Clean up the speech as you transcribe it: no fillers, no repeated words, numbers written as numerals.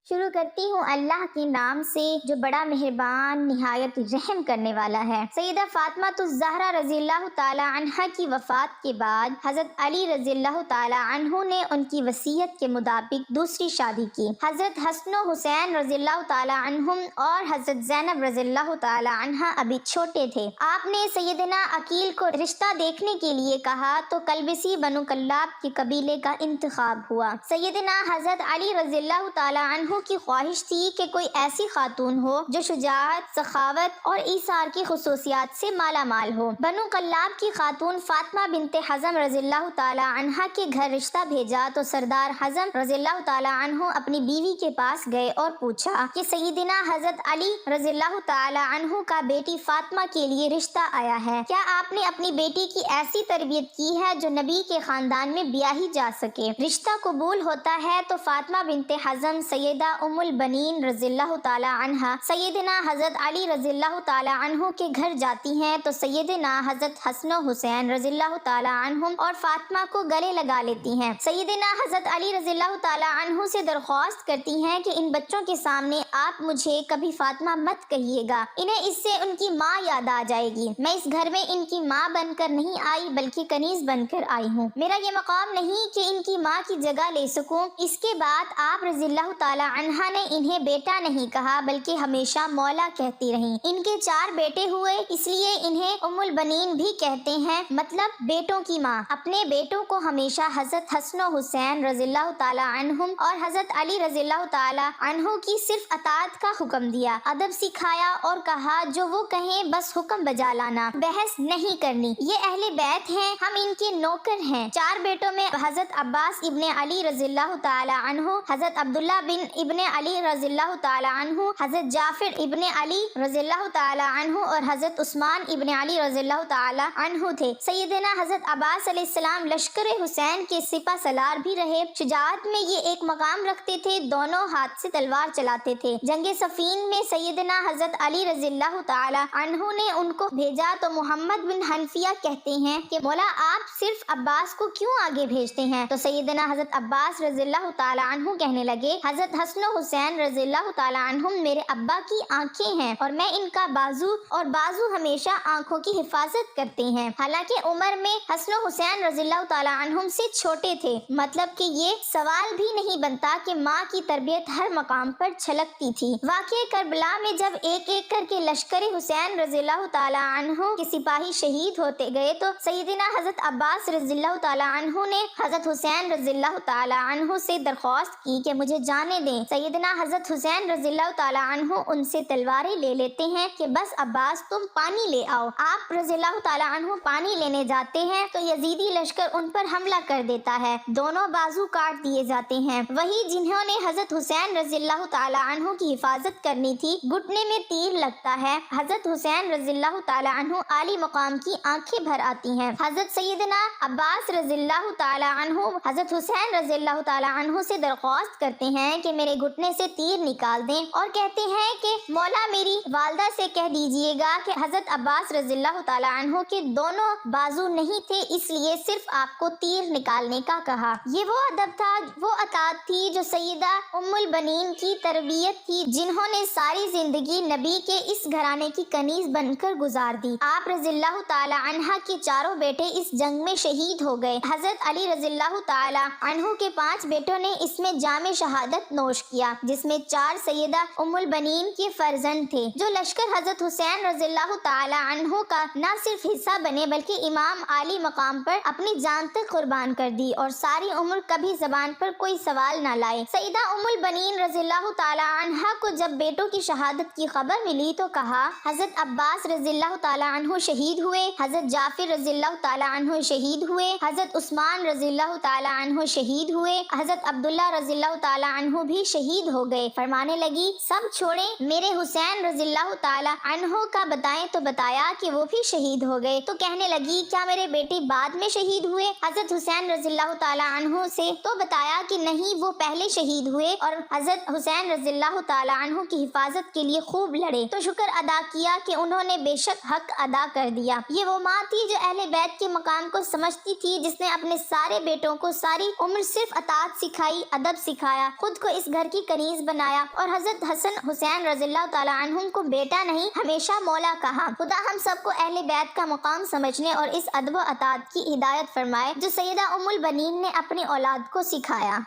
شروع کرتی ہوں اللہ کے نام سے جو بڑا مہربان نہایت رحم کرنے والا ہے۔ سیدہ فاطمہ الزہرا رضی اللہ تعالی عنہا کی وفات کے بعد حضرت علی رضی اللہ تعالی عنہ نے ان کی وصیت کے مطابق دوسری شادی کی۔ حضرت حسن و حسین رضی اللہ تعالی عنہم اور حضرت زینب رضی اللہ تعالی عنہا ابھی چھوٹے تھے۔ آپ نے سیدنا عقیل کو رشتہ دیکھنے کے لیے کہا تو کلبسی بنو کلاب کے قبیلے کا انتخاب ہوا۔ سیدنا حضرت علی رضی اللہ تعالی عنہ کی خواہش تھی کہ کوئی ایسی خاتون ہو جو شجاعت، سخاوت اور ایثار کی خصوصیات سے مالا مال ہو۔ بنو کلاب کی خاتون فاطمہ بنت حزم رضی اللہ تعالی عنہا کے گھر رشتہ بھیجا تو سردار حزم رضی اللہ تعالی عنہ اپنی بیوی کے پاس گئے اور پوچھا کہ سیدنا حضرت علی رضی اللہ تعالی عنہ کا بیٹی فاطمہ کے لیے رشتہ آیا ہے، کیا آپ نے اپنی بیٹی کی ایسی تربیت کی ہے جو نبی کے خاندان میں بیاہی جا سکے؟ رشتہ قبول ہوتا ہے تو فاطمہ بنت حزم سیدہ ام البنین رضی اللہ تعالی عنہا سیدنا حضرت علی رضی اللہ تعالی عنہ کے گھر جاتی ہیں تو سیدنا حضرت حسن و حسین رضی اللہ تعالی عنہم اور فاطمہ کو گلے لگا لیتی ہیں۔ سیدنا حضرت علی رضی اللہ تعالی عنہ سے درخواست کرتی ہیں کہ ان بچوں کے سامنے آپ مجھے کبھی فاطمہ مت کہیے گا، انہیں اس سے ان کی ماں یاد آ جائے گی۔ میں اس گھر میں ان کی ماں بن کر نہیں آئی بلکہ کنیز بن کر آئی ہوں، میرا یہ مقام نہیں کہ ان کی ماں کی جگہ لے سکوں۔ اس کے بعد آپ رضی اللہ تعالی عنہا نے انہیں بیٹا نہیں کہا بلکہ ہمیشہ مولا کہتی رہیں۔ ان کے 4 بیٹے ہوئے اس لیے انہیں ام البنین بھی کہتے ہیں، مطلب بیٹوں کی ماں۔ اپنے بیٹوں کو ہمیشہ حضرت حسن و حسین رضی اللہ تعالی عنہم اور حضرت علی رضی اللہ تعالی عنہ کی صرف اطاعت کا حکم دیا، ادب سکھایا اور کہا جو وہ کہیں بس حکم بجا لانا، بحث نہیں کرنی، یہ اہل بیت ہیں، ہم ان کے نوکر ہیں۔ 4 بیٹوں میں حضرت عباس ابن علی رضی اللہ تعالی عنہ، حضرت عبداللہ بن ابن علی رضی اللہ تعالی عنہ، حضرت جعفر ابن علی رضی اللہ تعالی عنہ اور حضرت عثمان ابن علی رضی اللہ تعالی عنہ تھے۔ سیدنا حضرت عباس علیہ السلام لشکر حسین کے سپہ سالار بھی رہے، شجاعت میں یہ ایک مقام رکھتے تھے، دونوں ہاتھ سے تلوار چلاتے تھے۔ جنگ صفین میں سیدنا حضرت علی رضی اللہ تعالی عنہ نے ان کو بھیجا تو محمد بن حنفیہ کہتے ہیں کہ مولا آپ صرف عباس کو کیوں آگے بھیجتے ہیں؟ تو سیدنا حضرت عباس رضی اللہ تعالی عنہ کہنے لگے حضرت حسن و حسین رضی اللہ تعالی عنہم میرے ابا کی آنکھیں ہیں اور میں ان کا بازو، اور بازو ہمیشہ آنکھوں کی حفاظت کرتے ہیں۔ حالانکہ عمر میں حسن و حسین رضی اللہ تعالی عنہم سے چھوٹے تھے، مطلب کہ یہ سوال بھی نہیں بنتا کہ ماں کی تربیت ہر مقام پر چھلکتی تھی۔ واقعہ کربلا میں جب ایک ایک کر کے لشکر حسین رضی اللہ تعالی عنہ کے سپاہی شہید ہوتے گئے تو سیدنا حضرت عباس رضی اللہ تعالی عنہ نے حضرت حسین رضی اللہ تعالی عنہ سے درخواست کی کہ مجھے جانے دیں۔ سیدنا حضرت حسین رضی اللہ تعالی عنہ ان سے تلواریں لے لیتے ہیں کہ بس عباس تم پانی لے آؤ۔ آپ رضی اللہ تعالی عنہ پانی لینے جاتے ہیں تو یزیدی لشکر ان پر حملہ کر دیتا ہے، دونوں بازو کاٹ دیے جاتے ہیں۔ وہی جنہوں نے حضرت حسین رضی اللہ تعالی عنہ کی حفاظت کرنی تھی، گھٹنے میں تیر لگتا ہے، حضرت حسین رضی اللہ تعالی عنہ عالی مقام کی آنکھیں بھر آتی ہیں۔ حضرت سیدنا عباس رضی اللہ تعالی عنہ حضرت حسین رضی اللہ تعالی عنہ سے درخواست کرتے ہیں کہ میرے گھٹنے سے تیر نکال دیں، اور کہتے ہیں کہ مولا میری والدہ سے کہہ دیجئے گا کہ حضرت عباس رضی اللہ تعالی عنہ کے دونوں بازو نہیں تھے، اس لیے صرف آپ کو تیر نکالنے کا کہا۔ یہ وہ ادب تھا، وہ اطاعت تھی جو سیدہ ام البنین کی تربیت تھی، جنہوں نے ساری زندگی نبی کے اس گھرانے کی کنیز بن کر گزار دی۔ آپ رضی اللہ تعالی عنہ کے 4 بیٹے اس جنگ میں شہید ہو گئے۔ حضرت علی رضی اللہ تعالی عنہ کے 5 بیٹوں نے اس میں جام شہادت نوش کیا، جس میں 4 سیدہ ام البنین کے فرزند تھے، جو لشکر حضرت حسین رضی اللہ تعالی عنہ کا نہ صرف حصہ بنے بلکہ امام عالی مقام پر اپنی جان تک قربان کر دی اور ساری عمر کبھی زبان پر کوئی سوال نہ لائے۔ سیدہ ام البنین رضی اللہ تعالی عنہ کو جب بیٹوں کی شہادت کی خبر ملی تو کہا حضرت عباس رضی اللہ تعالی عنہ شہید ہوئے، حضرت جعفر رضی اللہ تعالی عنہ شہید ہوئے، حضرت عثمان رضی اللہ تعالی عنہ شہید ہوئے، حضرت عبداللہ رضی اللہ تعالی عنہ بھی شہید ہو گئے۔ فرمانے لگی سب چھوڑیں، میرے حسین رضی اللہ تعالی عنہ کا بتائیں تو بتایا کہ وہ بھی شہید ہو گئے۔ تو کہنے لگی کیا میرے بیٹے بعد میں شہید ہوئے؟ حضرت حسین رضی اللہ تعالی عنہ سے تو بتایا کہ نہیں، وہ پہلے شہید ہوئے اور حضرت حسین رضی اللہ تعالی عنہ کی حفاظت کے لیے خوب لڑے۔ تو شکر ادا کیا کہ انہوں نے بے شک حق ادا کر دیا۔ یہ وہ ماں تھی جو اہل بیت کے مقام کو سمجھتی تھی، جس نے اپنے سارے بیٹوں کو ساری عمر صرف اطاعت سکھائی، ادب سکھایا، خود کو اس گھر کی کنیز بنایا اور حضرت حسن حسین رضی اللہ تعالیٰ عنہم کو بیٹا نہیں ہمیشہ مولا کہا۔ خدا ہم سب کو اہل بیت کا مقام سمجھنے اور اس ادب و اطاعت کی ہدایت فرمائے جو سیدہ ام البنین نے اپنی اولاد کو سکھایا۔